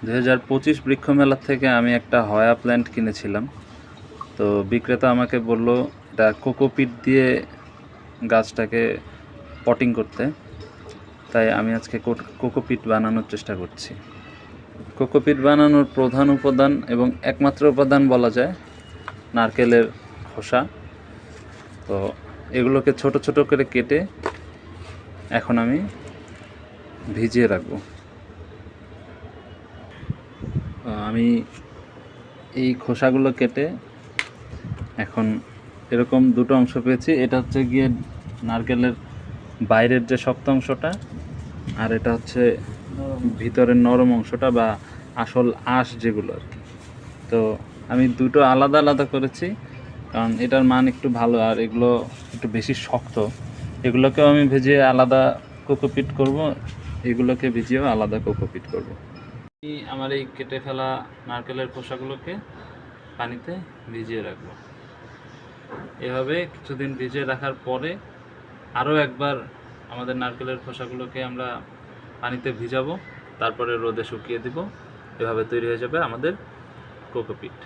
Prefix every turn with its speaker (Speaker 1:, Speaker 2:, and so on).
Speaker 1: 2025 বৃক্ষ মেলা থেকে আমি একটা হয়া প্ল্যান্ট কিনেছিলাম। তো বিক্রেতা আমাকে বলল এটা কোকোপিট দিয়ে গাছটাকে পটিং করতে। তাই আমি আজকে কোকোপিট বানানোর চেষ্টা করছি। কোকোপিট বানানোর প্রধান উপাদান এবং একমাত্র উপাদান বলা যায় নারকেলের খোসা। তো এগুলোকে ছোট ছোট করে কেটে এখন আমি ভিজিয়ে রাখবো। আমি এই খোসাগুলো কেটে এখন এরকম দুটো অংশ পেয়েছি। এটা হচ্ছে গিয়ে নারকেলের বাইরের যে শক্ত অংশটা, আর এটা হচ্ছে ভিতরের নরম অংশটা বা আসল আঁশ যেগুলো আর কি। তো আমি দুটো আলাদা আলাদা করেছি কারণ এটার মান একটু ভালো আর এগুলো একটু বেশি শক্ত। এগুলোকেও আমি ভিজিয়ে আলাদা কোকোপিট করব, এগুলোকে ভিজিয়েও আলাদা কোকোপিট করব। আমার এই কেটে ফেলা নারকেলের খোসাগুলোকে পানিতে ভিজিয়ে রাখবো। এভাবে কিছুদিন ভিজিয়ে রাখার পরে আরও একবার আমাদের নারকেলের খোসাগুলোকে আমরা পানিতে ভিজাবো, তারপরে রোদে শুকিয়ে দিব। এভাবে তৈরি হয়ে যাবে আমাদের কোকোপিট।